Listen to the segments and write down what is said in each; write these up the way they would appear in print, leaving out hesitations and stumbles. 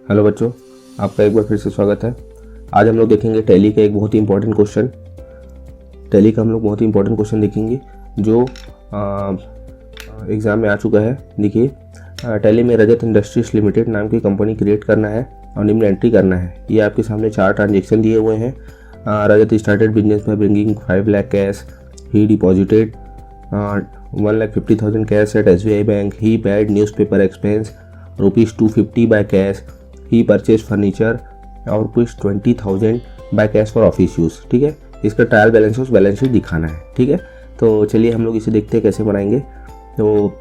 Hello बच्चों, आपका एक बार फिर से स्वागत है। आज हम लोग देखेंगे टैली का एक बहुत ही इंपॉर्टेंट क्वेश्चन। टैली का हम लोग बहुत ही इंपॉर्टेंट क्वेश्चन देखेंगे जो एग्ज़ाम में आ चुका है। देखिए, टैली में रजत इंडस्ट्रीज लिमिटेड नाम की कंपनी क्रिएट करना है और निम्न एंट्री करना है। ये आपके सामने 4 ट्रांजेक्शन दिए हुए हैं। Rajat started business by bringing 5 lakh cash, he deposited 1,50,000 cash at SBI bank, he paid newspaper expense ₹250 by cash, he purchase furniture और ₹20,000 by cash for office use. ठीक है, इसका ट्रायल बैलेंस शीट दिखाना है। ठीक है, तो चलिए हम लोग इसे देखते हैं कैसे बनाएंगे। तो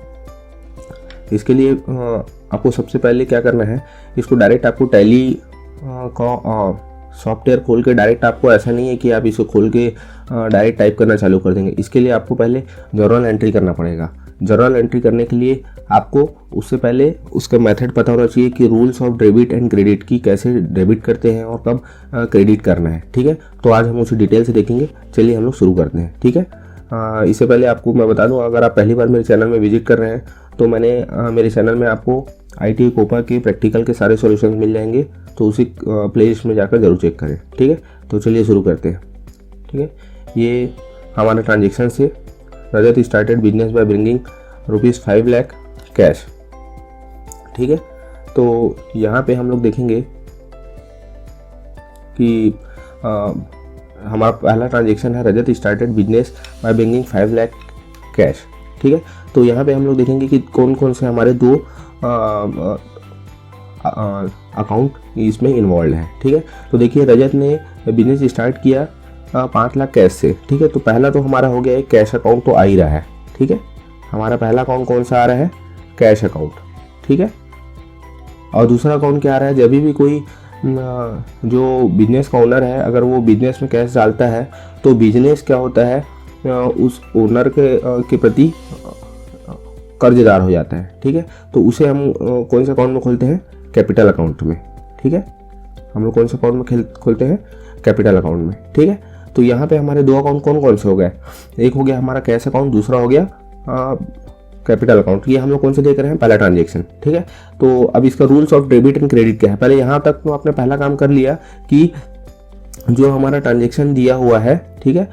इसके लिए आपको सबसे पहले क्या करना है, इसको डायरेक्ट आपको टैली का सॉफ्टवेयर खोल के डायरेक्ट, आपको ऐसा नहीं है कि आप इसको खोल के डायरेक्ट टाइप करना चालू कर देंगे। इसके लिए आपको पहले जर्नल एंट्री करना पड़ेगा। जर्नल एंट्री करने के लिए आपको उससे पहले उसका मेथड पता होना चाहिए कि rules of debit and credit की कैसे डेबिट करते हैं और कब क्रेडिट करना है। ठीक है, तो आज हम उसे डिटेल से देखेंगे। चलिए हम लोग शुरू करते हैं। ठीक है, इससे पहले आपको मैं बता दूं, अगर आप पहली बार मेरे चैनल में विजिट कर रहे हैं तो मैंने मेरे चैनल में आपको IIT कोपा के प्रैक्टिकल के सारे सॉल्यूशंस मिल जाएंगे, तो उसी प्लेलिस्ट में जाकर जरूर चेक करें। ठीक है, तो चलिए शुरू करते हैं। ठीक है, ये हमारा ट्रांजेक्शन से Rajat started business by bringing ₹5 lakh cash. ठीक है, तो यहाँ पे हम लोग देखेंगे कि हमारा पहला ट्रांजेक्शन है Rajat started business by bringing 5 lakh cash. ठीक है, तो यहाँ पे हम लोग देखेंगे कि कौन कौन से हमारे दो अकाउंट इसमें इन्वॉल्व है। ठीक है, तो देखिए रजत ने बिजनेस स्टार्ट किया 5 लाख कैश से। ठीक है, तो पहला तो हमारा हो गया एक कैश अकाउंट, तो आ ही रहा है। ठीक है, हमारा पहला अकाउंट कौन सा आ रहा है, कैश अकाउंट। ठीक है, और दूसरा अकाउंट क्या आ रहा है, जब भी कोई जो बिजनेस का ओनर है अगर वो बिजनेस में कैश डालता है तो बिजनेस क्या होता है, उस ओनर के प्रति कर्जदार हो जाता है। ठीक है, तो उसे हम कौन से अकाउंट में खोलते हैं, कैपिटल अकाउंट में। ठीक है, हम लोग कौन से अकाउंट में खोलते हैं, कैपिटल अकाउंट में। ठीक है, तो यहाँ पे हमारे दो अकाउंट कौन कौन से हो गए, एक हो गया हमारा कैश अकाउंट, दूसरा हो गया कैपिटल अकाउंट। ये हम लोग कौन से देख रहे हैं, पहला ट्रांजेक्शन। ठीक है, तो अब इसका rules of debit and credit क्या है, पहले यहाँ तक तो आपने पहला काम कर लिया कि जो हमारा ट्रांजेक्शन दिया हुआ है, ठीक है,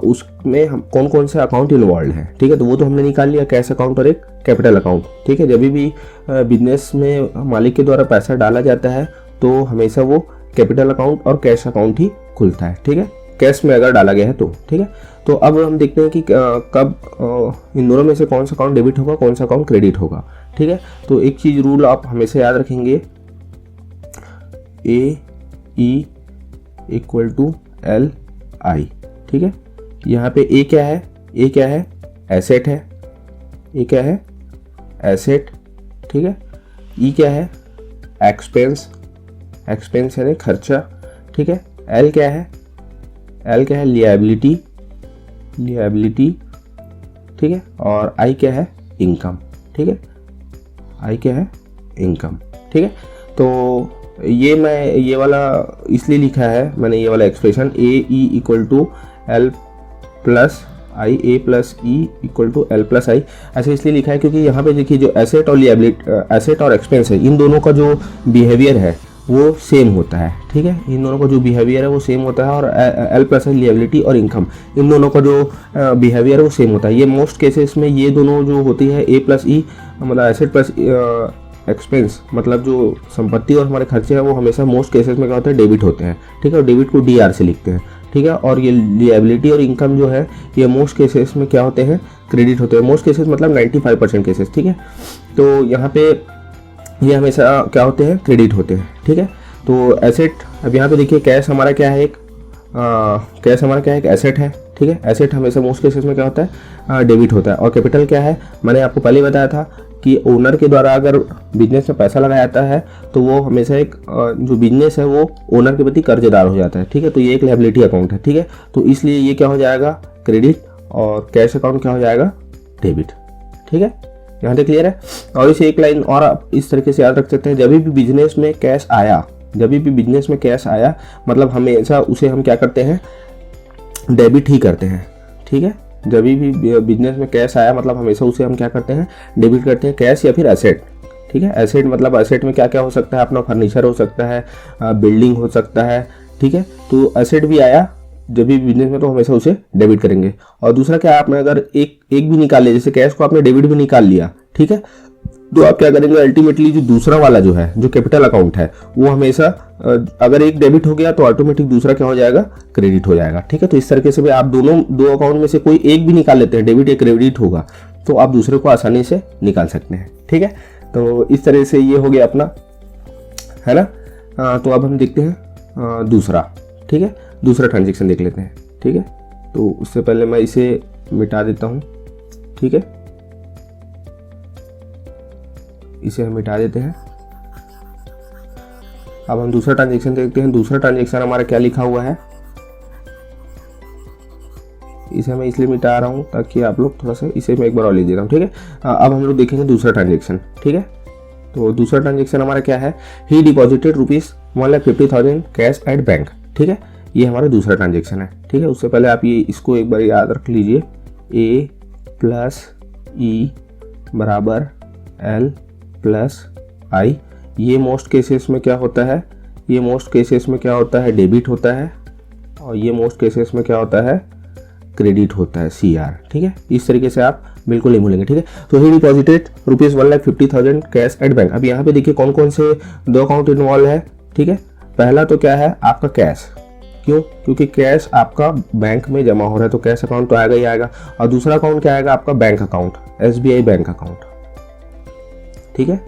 उसमें हम कौन कौन से अकाउंट इन्वॉल्व है। ठीक है, तो वो तो हमने निकाल लिया, कैश अकाउंट और एक कैपिटल अकाउंट। ठीक है, जब भी बिजनेस में मालिक के द्वारा पैसा डाला जाता है तो हमेशा वो कैपिटल अकाउंट और कैश अकाउंट ही खुलता है। ठीक है, कैश में अगर डाला गया है तो। ठीक है, तो अब हम देखते हैं कि कब इन दोनों में से कौन सा अकाउंट डेबिट होगा, कौन सा अकाउंट क्रेडिट होगा। ठीक है, तो एक चीज रूल आप हमेशा याद रखेंगे, AE = LI। ठीक है, यहाँ पे ए क्या है, ए क्या है, एसेट है, ए क्या है, एसेट। ठीक है, ई क्या है, एक्सपेंस, एक्सपेंस यानी खर्चा। ठीक है, एल क्या है, एल क्या है, लिएबिलिटी, लिएबिलिटी। ठीक है, और आई क्या है, इनकम। ठीक है, आई क्या है, इनकम। ठीक है, तो ये मैं ये वाला इसलिए लिखा है मैंने, ये वाला expression AE = L + I, A + E = L + I ऐसे इसलिए लिखा है क्योंकि यहाँ पे देखिए जो एसेट और लिएबिलिटी, एसेट और एक्सपेंस है, इन दोनों का जो बिहेवियर है वो सेम होता है। ठीक है, इन दोनों का जो बिहेवियर है वो सेम होता है, और L + I लिएबिलिटी और इनकम, इन दोनों का जो बिहेवियर है वो सेम होता है। ये मोस्ट केसेस में ये दोनों जो होती है A + E मतलब एसेट + एक्सपेंस मतलब जो संपत्ति और हमारे खर्चे हैं वो हमेशा मोस्ट केसेस में क्या होता है, डेबिट होते हैं। ठीक है, और डेबिट को DR से लिखते हैं। ठीक है, और ये लिएबिलिटी और इनकम जो है ये मोस्ट केसेस में क्या होते हैं, क्रेडिट होते हैं। मोस्ट केसेस मतलब 95% केसेस। ठीक है, तो यहाँ पे ये हमेशा क्या होते हैं, क्रेडिट होते हैं। ठीक है, तो एसेट, अब यहाँ पे देखिए कैश हमारा क्या है, एक कैश हमारा क्या है, एक एसेट है। ठीक है, एसेट हमेशा मोस्ट केसेस में क्या होता है, डेबिट होता है। और कैपिटल क्या है, मैंने आपको पहले बताया था कि ओनर के द्वारा अगर बिजनेस में पैसा लगाया जाता है तो वो हमेशा एक जो बिजनेस है वो ओनर के प्रति कर्जदार हो जाता है। ठीक है, तो ये एक लायबिलिटी अकाउंट है। ठीक है, तो इसलिए ये क्या हो जाएगा, क्रेडिट, और कैश अकाउंट क्या हो जाएगा, डेबिट। ठीक है, यहाँ तक क्लियर है। और इसे एक लाइन और आप इस तरीके से याद रख सकते हैं, जब भी बिजनेस में कैश आया, जब भी बिजनेस में कैश आया मतलब हमेशा उसे हम क्या करते हैं, डेबिट ही करते हैं। ठीक है, जब भी बिजनेस में कैश आया मतलब हमेशा उसे हम क्या करते हैं, डेबिट करते हैं, कैश या फिर एसेट। ठीक है। एसेट मतलब एसेट में क्या क्या हो सकता है, अपना फर्नीचर हो सकता है, बिल्डिंग हो सकता है, ठीक है। तो एसेट भी आया जब भी बिजनेस में, तो हमेशा उसे डेबिट करेंगे। और दूसरा क्या, आपने अगर एक भी निकाल लिया, जैसे कैश को आपने डेबिट भी निकाल लिया, ठीक है, तो आप क्या करेंगे, अल्टीमेटली जो दूसरा वाला जो है, जो कैपिटल अकाउंट है, वो हमेशा अगर एक डेबिट हो गया तो ऑटोमेटिक दूसरा क्या हो जाएगा, क्रेडिट हो जाएगा, ठीक है। तो इस तरीके से भी आप दो अकाउंट में से कोई एक भी निकाल लेते हैं, डेबिट या क्रेडिट होगा, तो आप दूसरे को आसानी से निकाल सकते हैं, ठीक है। तो इस तरह से ये हो गया अपना, है ना। तो अब हम देखते हैं दूसरा, ठीक है, दूसरा ट्रांजेक्शन देख लेते हैं, ठीक है। तो उससे पहले मैं इसे मिटा देता हूँ, ठीक है, इसे हम मिटा देते हैं। अब हम दूसरा ट्रांजेक्शन देखते हैं। दूसरा ट्रांजेक्शन हमारा क्या लिखा हुआ है, इसे मैं इसलिए मिटा रहा हूँ ताकि आप लोग थोड़ा सा, इसे मैं एक बार और लिख देता हूँ, ठीक है। अब हम लोग देखेंगे दूसरा ट्रांजेक्शन, ठीक है। तो दूसरा ट्रांजेक्शन हमारा क्या है, ही डिपॉजिटेड ₹1,50,000 कैश एट बैंक, ठीक है। ये हमारा दूसरा ट्रांजेक्शन है, ठीक है। उससे पहले आप ये इसको एक बार याद रख लीजिए, A + E = L + I। ये मोस्ट केसेस में क्या होता है, ये मोस्ट केसेस में क्या होता है, डेबिट होता है, और ये मोस्ट केसेस में क्या होता है, क्रेडिट होता है, CR, ठीक है। इस तरीके से आप बिल्कुल नहीं भूलेंगे, ठीक है। तो ही डिपॉजिटेड ₹1,50,000 कैश एट बैंक। अब यहाँ पे देखिए कौन कौन से दो अकाउंट इन्वॉल्व है, ठीक है। पहला तो क्या है, आपका कैश, क्यों, क्योंकि कैश आपका बैंक में जमा हो रहा है, तो कैश अकाउंट तो आएगा ही आएगा। और दूसरा अकाउंट क्या आएगा, आपका bank account, SBI bank account, ठीक है,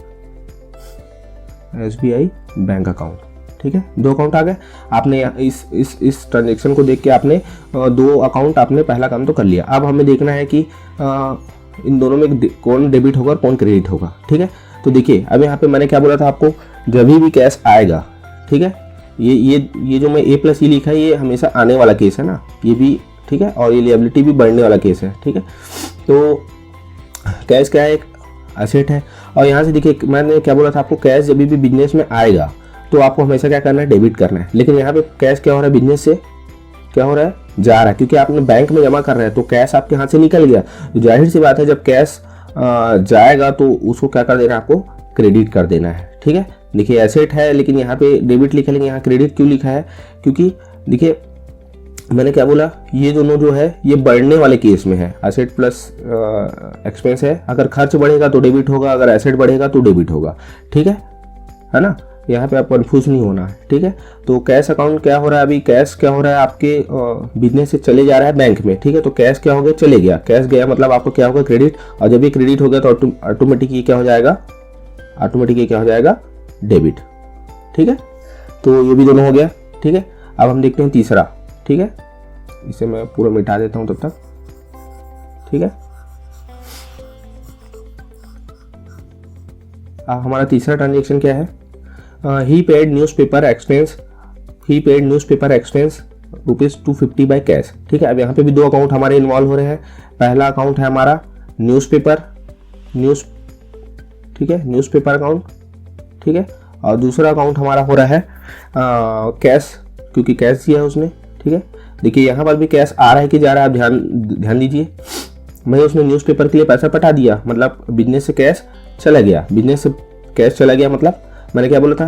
SBI बैंक अकाउंट, ठीक है। दो अकाउंट आ गए। आपने इस ट्रांजेक्शन को देख के आपने दो अकाउंट, आपने पहला काम तो कर लिया। अब हमें देखना है कि इन दोनों में कौन डेबिट होगा और कौन क्रेडिट होगा, ठीक है। तो देखिए अब यहाँ पे मैंने क्या बोला था आपको, जब भी कैश आएगा, ठीक है, ये जो मैं A + E लिखा है, ये हमेशा आने वाला केस है ना, ये भी, ठीक है, और ये लिएबिलिटी भी बढ़ने वाला केस है, ठीक है। तो कैश क्या है, एक एसेट है। और यहाँ से देखिए मैंने क्या बोला था आपको, कैश जब भी बिजनेस में आएगा तो आपको हमेशा क्या करना है, डेबिट करना है। लेकिन यहाँ पे कैश क्या हो रहा है, बिजनेस से क्या हो रहा है, जा रहा है, क्योंकि आपने बैंक में जमा कर रहे हैं, तो कैश आपके हाथ से निकल गया। तो जाहिर सी बात है, जब कैश जाएगा तो उसको क्या कर देना है, आपको क्रेडिट कर देना है, ठीक है। देखिए एसेट है, लेकिन यहाँ पे डेबिट लिखा है, लेकिन यहाँ क्रेडिट क्यों लिखा है, क्योंकि देखिए मैंने क्या बोला, ये दोनों जो है ये बढ़ने वाले केस में है, एसेट प्लस एक्सपेंस है। अगर खर्च बढ़ेगा तो डेबिट होगा, अगर एसेट बढ़ेगा तो डेबिट होगा, ठीक है ना। यहाँ पे आप कंफ्यूज नहीं होना है, ठीक है। तो कैश अकाउंट क्या हो रहा है, अभी कैश क्या हो रहा है, आपके बिजनेस से चले जा रहा है बैंक में, ठीक है। तो कैश क्या हो गया, चले गया, कैश गया मतलब आपको क्या होगा, क्रेडिट। और जब ये क्रेडिट हो गया तो ऑटोमेटिक ये क्या हो जाएगा, ऑटोमेटिक ये क्या हो जाएगा, डेबिट, ठीक है। तो ये भी दोनों हो गया, ठीक है। अब हम देखते हैं तीसरा, ठीक है, इसे मैं पूरा मिटा देता हूं तब तक, ठीक है। अब हमारा तीसरा ट्रांजेक्शन क्या है, he paid newspaper expense ₹250 by cash, ठीक है। अब यहाँ पे भी दो अकाउंट हमारे इन्वॉल्व हो रहे हैं। पहला अकाउंट है हमारा न्यूज़पेपर ठीक है, न्यूज़पेपर अकाउंट, ठीक है। और दूसरा अकाउंट हमारा हो रहा है कैश, क्योंकि कैश दिया है उसने, ठीक है। देखिए यहाँ पर भी कैश आ रहा है कि जा रहा है, आप ध्यान दीजिए। मैं उसने न्यूज़पेपर के लिए पैसा पटा दिया, मतलब बिजनेस से कैश चला गया, बिजनेस से कैश चला गया, मतलब मैंने क्या बोला था,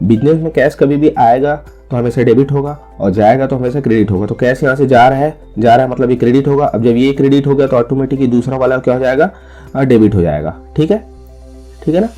बिजनेस में कैश कभी भी आएगा तो हमेशा डेबिट होगा, और जाएगा तो हमेशा क्रेडिट होगा। तो कैश यहाँ से जा रहा है मतलब ये क्रेडिट होगा। अब जब ये क्रेडिट हो गया तो ऑटोमेटिकली दूसरा वाला क्या हो जाएगा, डेबिट हो जाएगा, ठीक है ना।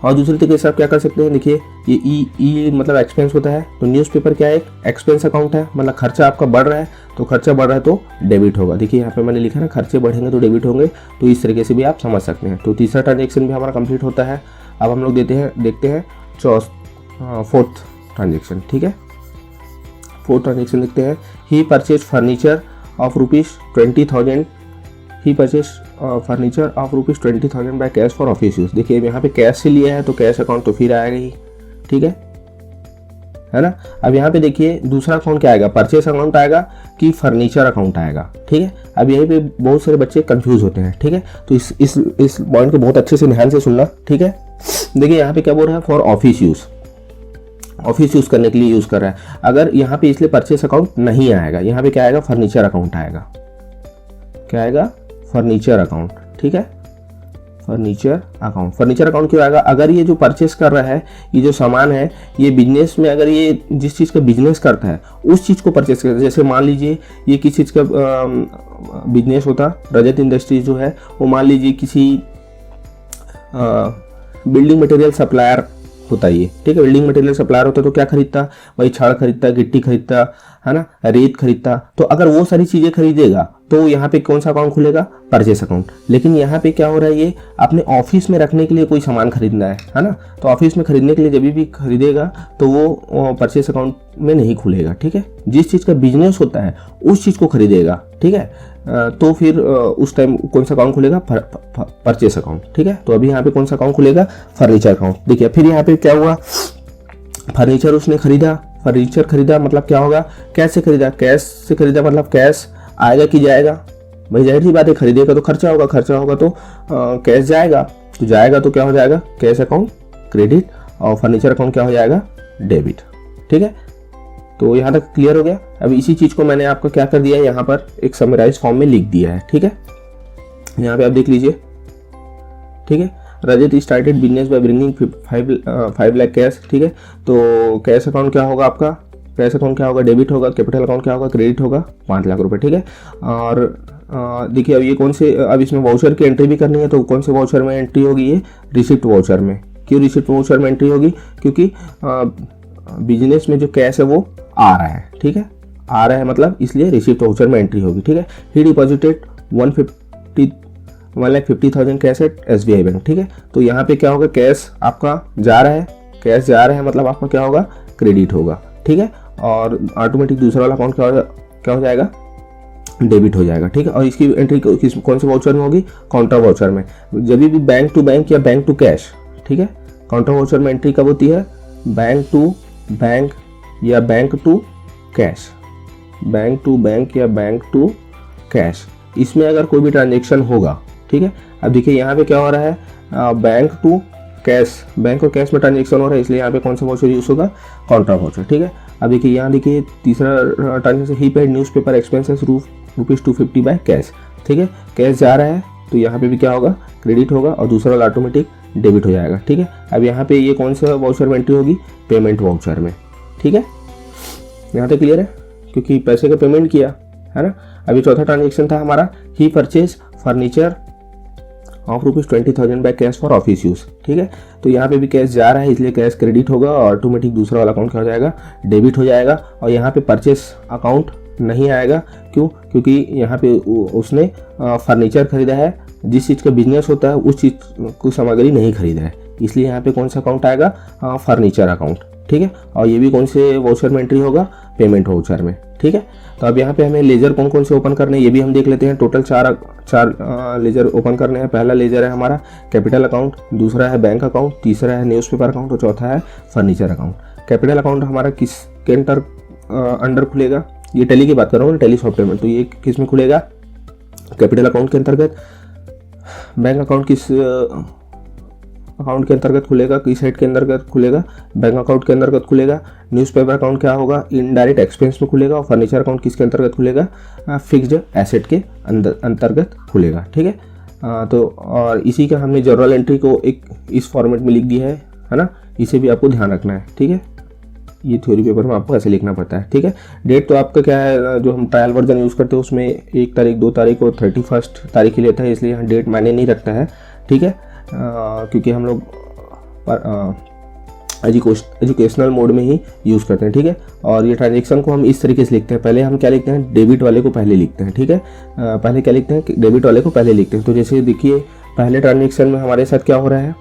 और दूसरे तरीके से आप क्या कर सकते हैं, देखिए ये ई मतलब एक्सपेंस होता है, तो न्यूज़पेपर क्या है, एक एक्सपेंस अकाउंट है, मतलब खर्चा आपका बढ़ रहा है, तो खर्चा बढ़ रहा है तो डेबिट होगा। देखिए यहाँ पे मैंने लिखा है ना, खर्चे बढ़ेंगे तो डेबिट होंगे, तो इस तरीके से भी आप समझ सकते हैं। तो तीसरा ट्रांजेक्शन भी हमारा कंप्लीट होता है। अब हम लोग देखते हैं फोर्थ ट्रांजेक्शन, ठीक है। फोर्थ ट्रांजेक्शन देखते हैं, he purchase furniture of ₹20,000 he purchase furniture of ₹20,000 by cash for office use. देखिए यहाँ पे कैश से लिया है तो कैश अकाउंट तो फिर आएगा ही, ठीक है ना। अब यहाँ पे देखिए दूसरा अकाउंट क्या आएगा, परचेस अकाउंट आएगा कि फर्नीचर अकाउंट आएगा, ठीक है। अब यहीं पे बहुत सारे बच्चे कंफ्यूज होते हैं, ठीक है। तो इस पॉइंट को बहुत अच्छे से ध्यान से सुनना, ठीक है। देखिए यहाँ पे क्या बोल रहा है, फॉर ऑफिस यूज करने के लिए यूज कर रहा है। अगर यहाँ पे इसलिए परचेस अकाउंट नहीं आएगा, यहाँ पे क्या आएगा, फर्नीचर अकाउंट आएगा, क्या आएगा, फर्नीचर अकाउंट, ठीक है। Furniture account. फर्नीचर अकाउंट क्यों आएगा? अगर ये जो परचेस कर रहा है, ये जो सामान है, ये बिजनेस में अगर ये जिस चीज़ का बिजनेस करता है उस चीज़ को परचेस करता है। जैसे मान लीजिए ये किस चीज़ का बिजनेस होता, रजत इंडस्ट्रीज जो है वो मान लीजिए किसी बिल्डिंग मटेरियल सप्लायर होता है ये, ठीक है। बिल्डिंग मटेरियल सप्लायर होता तो क्या खरीदता? वही छड़ खरीदता, गिट्टी खरीदता, है ना, रेत खरीदता। तो अगर वो सारी चीज़ें खरीदेगा तो यहाँ पे कौन सा अकाउंट खुलेगा? Purchase account. लेकिन यहाँ पे क्या हो रहा है, ये अपने ऑफिस में रखने के लिए कोई सामान खरीदना है ना, तो ऑफिस में खरीदने के लिए जब भी खरीदेगा तो वो परचेस अकाउंट में नहीं खुलेगा, ठीक है। जिस चीज़ का बिजनेस होता है उस चीज़ को खरीदेगा, ठीक है, तो फिर उस टाइम कौन सा अकाउंट खुलेगा? परचेस अकाउंट, ठीक है। तो अभी यहाँ पे कौन सा अकाउंट खुलेगा? Furniture account. देखिए फिर यहाँ पे क्या हुआ, फर्नीचर उसने खरीदा, फर्नीचर खरीदा मतलब क्या होगा? कैश से खरीदा, कैश से खरीदा मतलब कैश आएगा कि जाएगा? भाई जाहिर सी बात है, खरीदेगा तो खर्चा होगा, खर्चा होगा तो कैश जाएगा, तो जाएगा तो क्या हो जाएगा? कैश अकाउंट क्रेडिट, और फर्नीचर अकाउंट क्या हो जाएगा? डेबिट, ठीक है। तो यहाँ तक क्लियर हो गया। अब इसी चीज़ को मैंने आपको क्या कर दिया है, यहाँ पर एक समराइज फॉर्म में लिख दिया है, ठीक है। यहाँ पे आप देख लीजिए, ठीक है। Rajat started business by bringing 5 lakh cash, ठीक है। तो कैश अकाउंट क्या होगा आपका? कैश अकाउंट क्या होगा? डेबिट होगा। कैपिटल अकाउंट क्या होगा? क्रेडिट होगा, 5 लाख रुपए, ठीक है। और देखिए अब ये कौन से, अब इसमें वाउचर की एंट्री भी करनी है, तो कौन से वाउचर में एंट्री होगी? ये रिसिप्ट वाउचर में। क्यों रिसिप्ट वाउचर में एंट्री होगी? क्योंकि बिजनेस में जो कैश है वो आ रहा है, ठीक है, आ रहा है मतलब इसलिए रिसिप्ट वाउचर में एंट्री होगी, ठीक है। ही deposited 1,50,000 cash at SBI bank, ठीक है। तो यहाँ पे क्या होगा? कैश आपका जा रहा है, कैश जा रहा है मतलब आपका क्या होगा? क्रेडिट होगा, ठीक है। और ऑटोमेटिक दूसरा वाला अकाउंट क्या हो जाएगा? डेबिट हो जाएगा, ठीक है। और इसकी एंट्री कौन से वाउचर में होगी? काउंटर वाउचर में। जब भी बैंक टू बैंक या बैंक टू कैश, ठीक है, काउंटर वाउचर में एंट्री कब होती है? बैंक टू बैंक या bank to cash, bank to bank या बैंक टू कैश, इसमें अगर कोई भी ट्रांजेक्शन होगा, ठीक है। अब देखिए यहाँ पे क्या हो रहा है? बैंक टू कैश, बैंक और कैश में ट्रांजेक्शन हो रहा है, इसलिए यहाँ पे कौन सा वाउचर यूज होगा? काउंटर वाउचर, ठीक है। अब देखिए यहाँ देखिए तीसरा transaction, he paid newspaper expenses ₹250 by cash, ठीक है। कैश जा रहा है तो यहाँ पे भी क्या होगा? क्रेडिट होगा, और दूसरा वाला ऑटोमेटिक डेबिट हो जाएगा, ठीक है। अब यहाँ पे ये कौन सा वाउचर में एंट्री होगी? पेमेंट वाउचर में, ठीक है। यहाँ तक क्लियर है? क्योंकि पैसे का पेमेंट किया है ना। अभी चौथा ट्रांजेक्शन था हमारा, he purchase furniture of ₹20,000 by cash for office use, ठीक है। तो यहाँ पे भी कैश जा रहा है इसलिए कैश क्रेडिट होगा, और ऑटोमेटिक दूसरा वाला अकाउंट क्या हो जाएगा? डेबिट हो जाएगा। और यहाँ पे परचेस अकाउंट नहीं आएगा, क्यों? क्योंकि यहाँ पे उसने फर्नीचर खरीदा है, जिस चीज़ का बिजनेस होता है उस चीज़ को सामग्री नहीं खरीदा है, इसलिए यहाँ पे कौन सा अकाउंट आएगा? फर्नीचर अकाउंट, ठीक है। और ये भी कौन से वाउचर में एंट्री होगा? पेमेंट वाउचर में, ठीक है। तो अब यहाँ पे हमें लेजर कौन से ओपन करने हैं ये भी हम देख लेते हैं। टोटल चार लेजर ओपन करने हैं। पहला लेजर है हमारा कैपिटल अकाउंट, दूसरा है बैंक अकाउंट, तीसरा है न्यूज़पेपर अकाउंट और चौथा है फर्नीचर अकाउंट। कैपिटल अकाउंट हमारा किसके अंडर खुलेगा? ये टैली की बात कर रहा हूँ, टैली सॉफ्टवेयर में, तो ये किस में खुलेगा? कैपिटल अकाउंट के अंतर्गत। बैंक अकाउंट किस अकाउंट के अंतर्गत खुलेगा? किस हेड के अंतर्गत खुलेगा? बैंक अकाउंट के अंतर्गत खुलेगा। न्यूज़पेपर अकाउंट क्या होगा? इनडायरेक्ट एक्सपेंस में खुलेगा। और फर्नीचर अकाउंट किसके अंतर्गत खुलेगा? फिक्स्ड एसेट के अंतर्गत खुलेगा, ठीक है। तो और इसी का हमने जर्नल एंट्री को एक इस फॉर्मेट में लिख दिया है ना। इसे भी आपको ध्यान रखना है, ठीक है। ये थ्योरी पेपर में आपको ऐसे लिखना पड़ता है, ठीक है। डेट तो आपका क्या है, जो हम ट्रायल वर्जन यूज़ करते हैं उसमें 1 तारीख 2 तारीख और 31 तारीख ही लेता है, इसलिए यहाँ डेट मायने नहीं रखता है, ठीक है। क्योंकि हम लोग एजुकेशनल मोड में ही यूज़ करते हैं, ठीक है। और ये ट्रांजेक्शन को हम इस तरीके से लिखते हैं। पहले हम क्या लिखते हैं? डेबिट वाले को पहले लिखते हैं, ठीक है। पहले क्या लिखते हैं? डेबिट वाले को पहले लिखते हैं। तो जैसे देखिए पहले ट्रांजेक्शन में हमारे साथ क्या हो रहा है?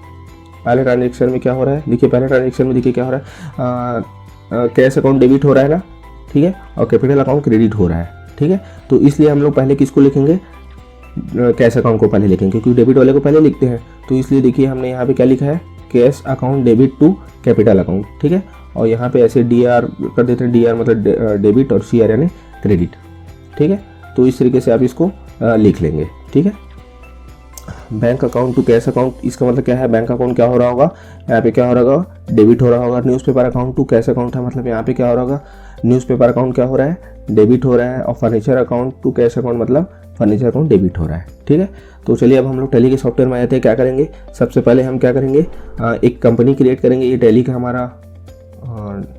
पहले ट्रांजेक्शन में क्या हो रहा है? देखिए पहले ट्रांजेक्शन में देखिए क्या हो रहा है? कैश अकाउंट डेबिट हो रहा है ना, ठीक है, और कैपिटल अकाउंट क्रेडिट हो रहा है, ठीक है। तो इसलिए हम लोग पहले किसको लिखेंगे? कैश अकाउंट को पहले लिखेंगे, क्योंकि डेबिट वाले को पहले लिखते हैं। तो इसलिए देखिए हमने यहाँ पे क्या लिखा है? Cash account debit to capital account, ठीक है। और यहाँ पे ऐसे DR कर देते हैं, DR मतलब डेबिट और CR यानी क्रेडिट, ठीक है। तो इस तरीके से आप इसको लिख लेंगे, ठीक है। Bank account to cash account, इसका मतलब क्या है? बैंक अकाउंट क्या हो रहा होगा? यहाँ पे क्या हो रहा होगा? डेबिट हो रहा होगा। Newspaper account to cash account है, मतलब यहाँ पे क्या हो रहा होगा? न्यूज़पेपर अकाउंट क्या हो रहा है, डेबिट हो रहा है, और furniture account to cash account मतलब फर्नीचर अकाउंट डेबिट हो रहा है। ठीक है, तो चलिए अब हम लोग टैली के सॉफ्टवेयर में आते हैं। क्या करेंगे, सबसे पहले हम क्या करेंगे, एक कंपनी क्रिएट करेंगे। ये टैली का हमारा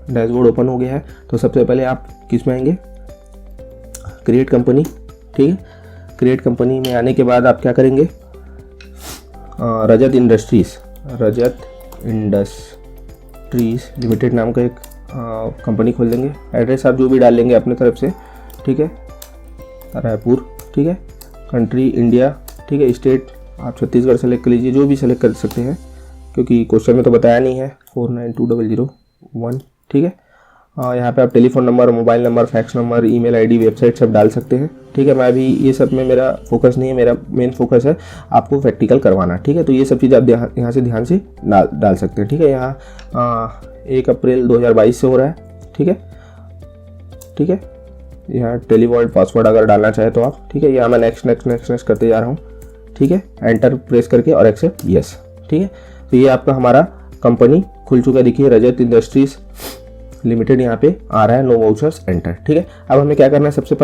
डैशबोर्ड ओपन हो गया है। तो सबसे पहले आप किस में आएंगे, क्रिएट कंपनी। ठीक है, क्रिएट कंपनी में आने के बाद आप क्या करेंगे, रजत इंडस्ट्रीज़ लिमिटेड नाम का एक कंपनी खोल देंगे। एड्रेस आप जो भी डाल लेंगे अपने तरफ से। ठीक है, रायपुर। ठीक है, कंट्री इंडिया। ठीक है, स्टेट आप छत्तीसगढ़ सेलेक्ट कर लीजिए, जो भी सेलेक्ट कर सकते हैं क्योंकि क्वेश्चन में तो बताया नहीं है। 492001। ठीक है, यहाँ पे आप telephone number, mobile number, fax number, email ID, website सब डाल सकते हैं। ठीक है, मैं अभी ये सब में मेरा फोकस नहीं है, मेरा मेन फोकस है आपको प्रैक्टिकल करवाना। ठीक है, तो ये सब चीज़ आप यहाँ से ध्यान से डाल सकते हैं। ठीक है, यहाँ 1 अप्रैल 2022 से हो रहा है। ठीक है, ठीक है, यहाँ टेलीवर्ल्ड पासवर्ड अगर डालना चाहे तो आप। ठीक है, यहाँ मैं नेक्स्ट करते जा रहा हूँ। ठीक है, एंटर प्रेस करके और एक्सेप्ट यस। ठीक है, तो ये आपका हमारा कंपनी खुल चुका है। देखिए रजत इंडस्ट्रीज लिमिटेड यहाँ पे आ रहा है, नो वाउचर्स एंटर। ठीक है, अब हमें क्या करना है, सबसे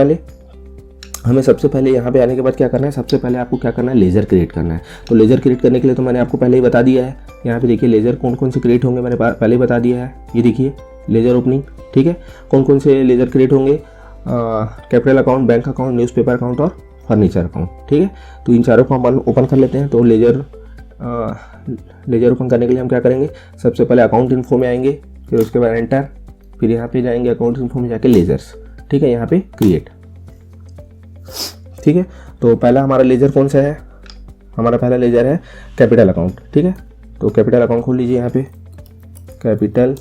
पहले यहाँ पे आने के बाद क्या करना है, सबसे पहले आपको क्या करना है, लेजर क्रिएट करना है। तो लेजर क्रिएट करने के लिए तो मैंने आपको पहले ही बता दिया है। यहाँ पे देखिए लेजर कौन कौन से क्रिएट होंगे, मैंने पहले ही बता दिया है। ये देखिए लेजर ओपनिंग। ठीक है, कौन कौन से लेजर क्रिएट होंगे, capital account, bank account, newspaper account और फर्नीचर अकाउंट। ठीक है, तो इन चारों को हम ओपन कर लेते हैं। तो लेजर ओपन करने के लिए हम क्या करेंगे, सबसे पहले अकाउंट इन्फो में आएंगे, फिर उसके बाद एंटर, फिर यहाँ पे जाएंगे अकाउंट इन्फो में जाके लेजर्स। ठीक है, यहाँ पे क्रिएट। ठीक है, तो पहला हमारा लेजर कौन सा है, हमारा पहला लेजर है कैपिटल अकाउंट। ठीक है, तो कैपिटल अकाउंट खोल लीजिए। यहाँ पे कैपिटल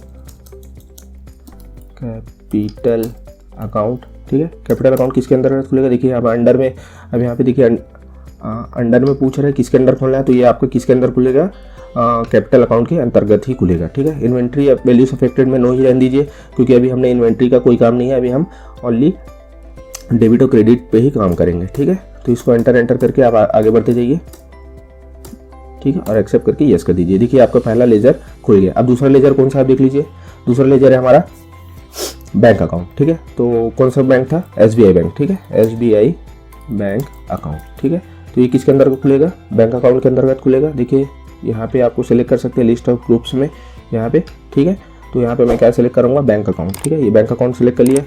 अकाउंट। ठीक है, कैपिटल अकाउंट किसके अंदर खुलेगा, देखिए अब अंडर में, अब यहाँ पे देखिए अंडर में पूछ रहा है किसके अंदर खोलना है, तो ये आपको किसके अंदर खुलेगा, कैपिटल अकाउंट के अंतर्गत ही खुलेगा। ठीक है, इन्वेंट्री वैल्यूज अफेक्टेड में नो ही रहने दीजिए क्योंकि अभी हमने इन्वेंट्री का कोई काम नहीं है, अभी हम ओनली डेबिट और क्रेडिट पे ही काम करेंगे। ठीक है, तो इसको एंटर करके आप आगे बढ़ते जाइए। ठीक है, और एक्सेप्ट करके यस कर दीजिए। देखिए आपका पहला लेजर खुल गया। अब दूसरा लेजर कौन सा आप देख लीजिए, दूसरा लेजर है हमारा बैंक अकाउंट। ठीक है, तो कौन सा बैंक था, SBI बैंक। ठीक है, SBI बैंक अकाउंट। ठीक है, तो ये किसके अंदर खुलेगा, बैंक अकाउंट के अंतर्गत खुलेगा। देखिए यहाँ पे आपको सेलेक्ट कर सकते हैं लिस्ट ऑफ ग्रुप्स में यहाँ पे। ठीक है, तो यहाँ पे मैं क्या सेलेक्ट करूँगा, बैंक अकाउंट। ठीक है, ये बैंक अकाउंट सेलेक्ट कर लिया।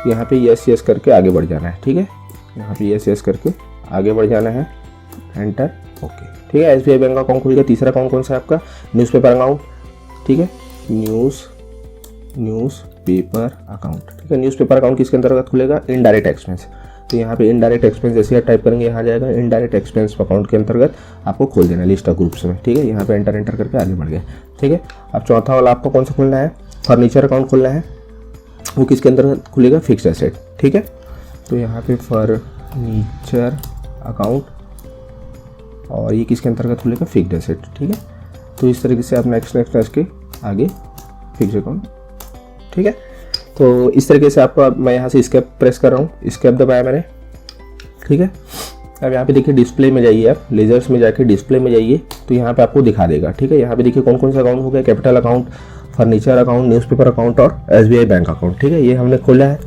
यहाँ पे यस करके आगे बढ़ जाना है। ठीक है, यहाँ पे यस करके आगे बढ़ जाना है, एंटर, ओके। ठीक है, SBI बैंक अकाउंट खुल गया। तीसरा अकाउंट कौन सा है आपका, न्यूज़पेपर अकाउंट। ठीक है, न्यूज़पेपर अकाउंट। ठीक है, न्यूज़पेपर अकाउंट किसके अंतर्गत खुलेगा, इनडायरेक्ट एक्सपेंस। तो यहाँ पे इनडायरेक्ट एक्सपेंस जैसे आप टाइप करेंगे यहाँ जाएगा, इनडायरेक्ट एक्सपेंस अकाउंट के अंतर्गत आपको खोल देना लिस्ट ऑफ ग्रुप्स में। ठीक है, यहाँ पे एंटर करके आगे बढ़ गए। ठीक है, अब चौथा वाला आपको कौन सा खोलना है, फर्नीचर अकाउंट खोलना है। वो किसके अंतर्गत खुलेगा, फिक्स्ड एसेट। ठीक है, तो यहाँ पे फर्नीचर अकाउंट और ये किसके अंतर्गत खुलेगा, फिक्स्ड एसेट। ठीक है, तो इस तरीके से आप नेक्स्ट के आगे फिक्स्ड अकाउंट। ठीक है, तो इस तरीके से आपको मैं यहाँ से स्केप प्रेस कर रहा हूँ, स्केप दबाया मैंने। ठीक है, अब यहाँ पे देखिए डिस्प्ले में जाइए, आप लेजर्स में जाके डिस्प्ले में जाइए, तो यहाँ पे आपको दिखा देगा। ठीक है, यहाँ पे देखिए कौन कौन सा अकाउंट हो गया, capital account, furniture account, newspaper account और SBI बैंक अकाउंट। ठीक है, ये हमने खोला है।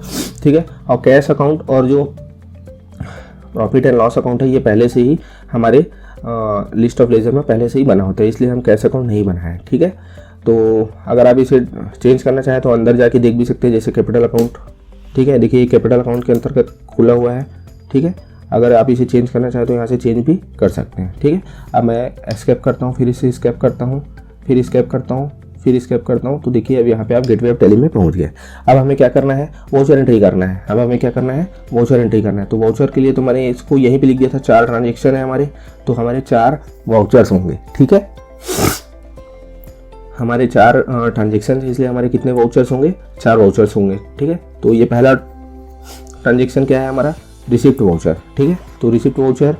ठीक है, और कैश अकाउंट और जो प्रॉफिट एंड लॉस अकाउंट है ये पहले से ही हमारे लिस्ट ऑफ लेजर में पहले से ही बना होता है, इसलिए हम कैश अकाउंट नहीं बनाए हैं। ठीक है, तो अगर आप इसे चेंज करना चाहें तो अंदर जाके देख भी सकते हैं, जैसे कैपिटल अकाउंट। ठीक है, देखिए ये कैपिटल अकाउंट के अंतर्गत खुला हुआ है। ठीक है, अगर आप इसे चेंज करना चाहें तो यहाँ से चेंज भी कर सकते हैं। ठीक है, अब मैं एस्केप करता हूँ, फिर इसे स्केप करता हूँ, फिर स्केप करता हूँ, फिर स्केप करता हूँ, तो देखिए अब यहाँ पे आप गेटवे ऑफ टैली में पहुँच गए। अब हमें क्या करना है, वाउचर एंट्री करना है। अब हमें क्या करना है, वाउचर एंट्री करना है। तो वाउचर के लिए तो मैंने इसको यहीं पे लिख दिया था, 4 ट्रांजेक्शन है हमारे, तो हमारे 4 वाउचर्स होंगे। ठीक है, हमारे 4 ट्रांजेक्शन, इसलिए हमारे कितने वाउचर्स होंगे, 4 वाउचर्स होंगे। ठीक है, तो ये पहला ट्रांजेक्शन क्या है हमारा, रिसिप्ट वाउचर। ठीक है, तो रिसिप्ट वाउचर।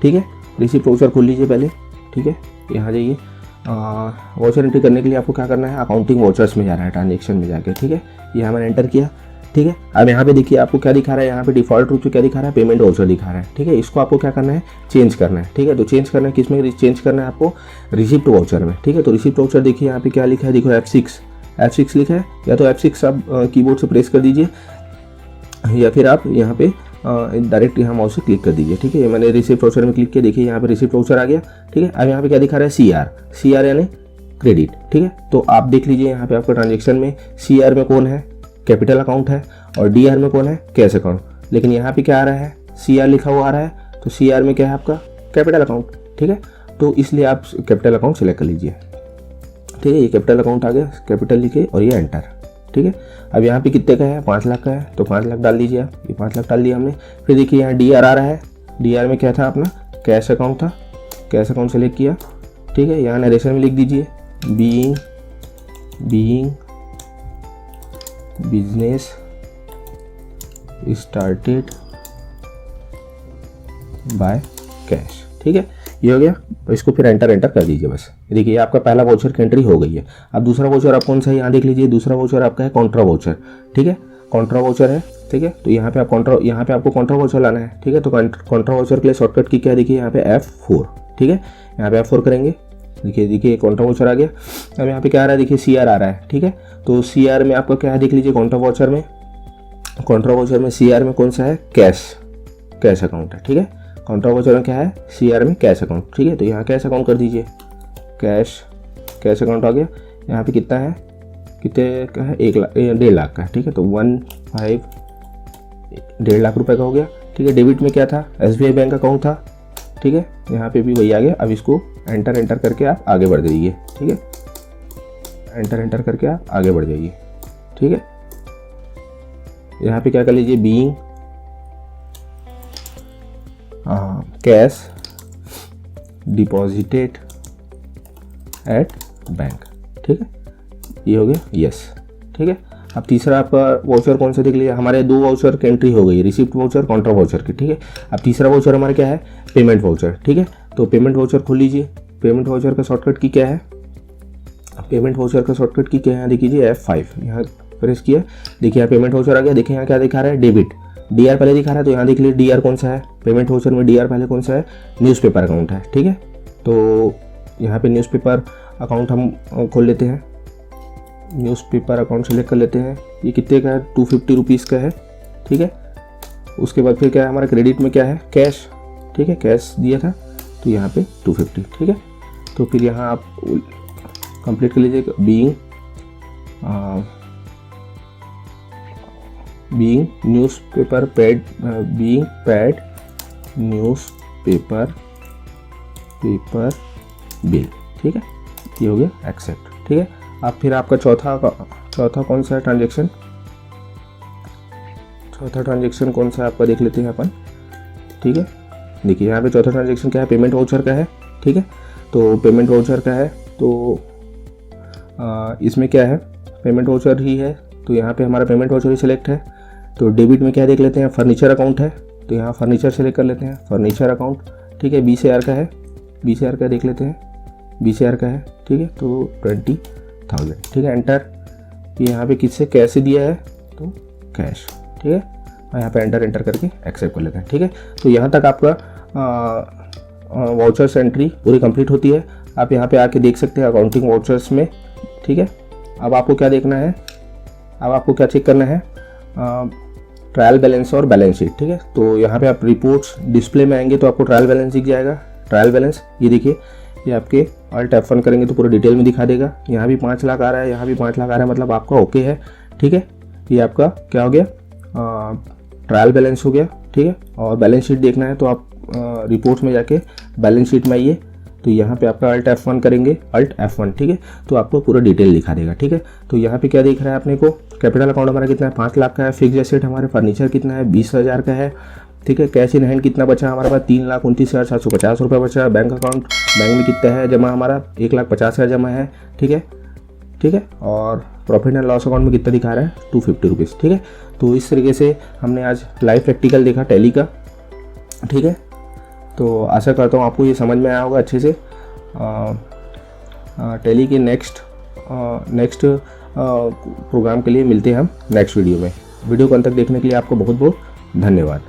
ठीक है, रिसिप्ट वाउचर खोल लीजिए पहले। ठीक है, यहाँ जाइए, वाउचर एंट्री करने के लिए आपको क्या करना है, अकाउंटिंग वाउचर्स में जाना है, ट्रांजेक्शन में जाके। ठीक है, यहाँ मैंने एंटर किया। ठीक है, अब यहाँ पे देखिए आपको क्या दिखा रहा है, यहाँ पे डिफॉल्ट रूप से क्या दिखा रहा है, पेमेंट वाउचर दिखा रहा है। ठीक है, इसको आपको क्या करना है, चेंज करना है। ठीक है, तो चेंज करना है किसमें, चेंज करना है आपको रिसिप्ट वाउचर में। ठीक है, तो रिसिप्ट वाउचर देखिए यहाँ पे क्या लिखा है, देखो F6 F6 लिखा है, या तो F6 आप कीबोर्ड से प्रेस कर दीजिए, या फिर आप यहाँ पे डायरेक्ट यहाँ माउस से क्लिक कर दीजिए। ठीक है, मैंने रिसिप्ट वाउचर में क्लिक किया, देखिए यहाँ पे रिसिप्ट वाउचर आ गया। ठीक है, अब यहाँ पे क्या दिखा रहा है, CR यानी क्रेडिट। ठीक है, तो आप देख लीजिए यहाँ पे आपका ट्रांजेक्शन में CR में कौन है, कैपिटल अकाउंट है, और DR में कौन है, कैश अकाउंट। लेकिन यहाँ पे क्या आ रहा है, CR लिखा हुआ आ रहा है, तो CR में क्या है आपका कैपिटल अकाउंट। ठीक है, तो इसलिए आप कैपिटल अकाउंट सेलेक्ट कर लीजिए। ठीक है, ये कैपिटल अकाउंट आ गया, कैपिटल लिखे और ये एंटर। ठीक है, अब यहाँ पे कितने का है, 5 लाख का है, तो 5 लाख डाल दीजिए आप, ये 5 लाख डाल दिया हमने। फिर देखिए यहाँ DR आ रहा है, DR में क्या था अपना, कैश अकाउंट था, कैश अकाउंट सेलेक्ट किया। ठीक है, यहाँ नरेशन में लिख दीजिए being business started by cash. ठीक है, ये हो गया। इसको फिर एंटर कर दीजिए बस। देखिए आपका पहला वाउचर की एंट्री हो गई है। अब दूसरा वाउचर आप कौन सा है, यहाँ देख लीजिए, दूसरा वाउचर आपका है कॉन्ट्रा वाउचर। ठीक है, कॉन्ट्रा वाउचर है। ठीक है, तो यहाँ पे आपको कॉन्ट्रा वाउचर लाना है। ठीक है, तो कॉन्ट्रा वाउचर के लिए शॉर्टकट की क्या, देखिए यहाँ पे F4। ठीक है, यहाँ पे F4 करेंगे। देखिए कॉन्ट्रा वाउचर आ गया। अब यहाँ पे क्या आ रहा है, देखिए CR आ रहा है। ठीक है, तो CR में आपका क्या है, देख लीजिए कॉन्ट्रा वाउचर में CR में कौन सा है, कैश अकाउंट है। ठीक है, कॉन्ट्रा वाउचर में क्या है, CR में कैश अकाउंट। ठीक है, तो यहाँ कैश अकाउंट कर दीजिए, कैश अकाउंट आ गया। यहाँ पे कितना है, कितने का है, 1 लाख का है। ठीक है, तो 1.5 लाख रुपए का हो गया। ठीक है, डेबिट में क्या था, SBI बैंक अकाउंट था। ठीक है, यहाँ पे भी वही आ गया। अब इसको एंटर करके आप आगे बढ़ जाइए। ठीक है, एंटर करके आप आगे बढ़ जाइए। ठीक है, यहाँ पे क्या कर लीजिए, being cash deposited at bank. ठीक है, ये हो गया, यस। ठीक है, अब तीसरा आपका वाउचर कौन सा देख लीजिए, हमारे 2 वाउचर की एंट्री हो गई, रिसिप्ट वाउचर, कॉन्ट्रा वाउचर की। ठीक है, अब तीसरा वाउचर हमारा क्या है, पेमेंट वाउचर। ठीक है, तो पेमेंट वाउचर खोल लीजिए। पेमेंट वाउचर का शॉर्टकट की क्या है, यहाँ देखिए F5, यहाँ प्रेस किया। देखिए यहाँ पेमेंट वाउचर आ गया। देखिए यहाँ क्या दिखा रहा है, डेबिट, DR पहले दिखा रहा है, तो यहाँ देख लीजिए DR कौन सा है, पेमेंट वाउचर में DR पहले कौन सा है, न्यूज़पेपर अकाउंट है। ठीक है, तो यहाँ पे न्यूज़पेपर अकाउंट हम खोल लेते हैं, न्यूज़पेपर अकाउंट सेलेक्ट कर लेते हैं। ये कितने का है, 250 रुपीज़ का है। ठीक है, उसके बाद फिर क्या है, हमारा क्रेडिट में क्या है, कैश। ठीक है, कैश दिया था, तो यहाँ पे 250। ठीक है, तो फिर यहाँ आप कंप्लीट कर लीजिए, being newspaper paid newspaper bill. ठीक है, ये हो गया एक्सेप्ट। ठीक है, अब फिर आपका चौथा कौन सा है ट्रांजेक्शन, कौन सा है आपका देख लेते हैं अपन। ठीक है, देखिए यहाँ पे चौथा ट्रांजेक्शन क्या है, पेमेंट वाउचर का है। ठीक है, तो पेमेंट वाउचर का है, तो इसमें क्या है, पेमेंट वाउचर ही है, तो यहाँ पे हमारा पेमेंट वाउचर ही सिलेक्ट है। तो डेबिट में क्या देख लेते हैं, फर्नीचर अकाउंट है, तो यहाँ फर्नीचर सेलेक्ट कर लेते हैं, फर्नीचर अकाउंट। ठीक है, 20,000 का है, 20,000 का देख लेते हैं, 20,000 का है। ठीक है, तो 20,000। ठीक है, एंटर। यहाँ पे किससे कैसे दिया है, तो कैश। ठीक है, और यहाँ पे एंटर करके एक्सेप्ट कर लेते हैं। ठीक है, तो यहाँ तक आपका वाउचर्स एंट्री पूरी कंप्लीट होती है। आप यहाँ पे आके देख सकते हैं अकाउंटिंग वाउचर्स में। ठीक है, अब आपको क्या देखना है, अब आपको क्या चेक करना है, ट्रायल बैलेंस और बैलेंस शीट। ठीक है, तो यहाँ पे आप रिपोर्ट्स डिस्प्ले में आएंगे तो आपको ट्रायल बैलेंस दिख जाएगा। ट्रायल बैलेंस ये देखिए, ये आपके Alt F1 करेंगे तो पूरा डिटेल में दिखा देगा। यहाँ भी 5 लाख आ रहा है, यहाँ भी 5 लाख आ रहा है, मतलब आपका ओके है। ठीक है, ये आपका क्या हो गया, ट्रायल बैलेंस हो गया। ठीक है, और बैलेंस शीट देखना है तो आप रिपोर्ट्स में जाके बैलेंस शीट में आइए, तो यहाँ पे आपका Alt F1 करेंगे, Alt F1। ठीक है, तो आपको पूरा डिटेल दिखा देगा। ठीक है, तो यहाँ पे क्या दिख रहा है अपने को, कैपिटल अकाउंट हमारा कितना है, 5 लाख का है। फिक्स एसेट हमारे फर्नीचर कितना है, 20,000 का है। ठीक है, कैश इन हैंड कितना बचा हमारे पास, 3,29,750 रुपये बचा। बैंक अकाउंट, बैंक में कितना है जमा हमारा, 1,50,000 जमा है। ठीक है, और प्रॉफिट एंड लॉस अकाउंट में कितना दिखा रहा है, 250 रुपीज़। ठीक है, तो इस तरीके से हमने आज लाइव प्रैक्टिकल देखा टैली का। ठीक है, तो आशा करता हूँ आपको ये समझ में आया होगा अच्छे से। टैली के नेक्स्ट प्रोग्राम के लिए मिलते हैं हम नेक्स्ट वीडियो में। वीडियो को अंत तक देखने के लिए आपको बहुत बहुत धन्यवाद।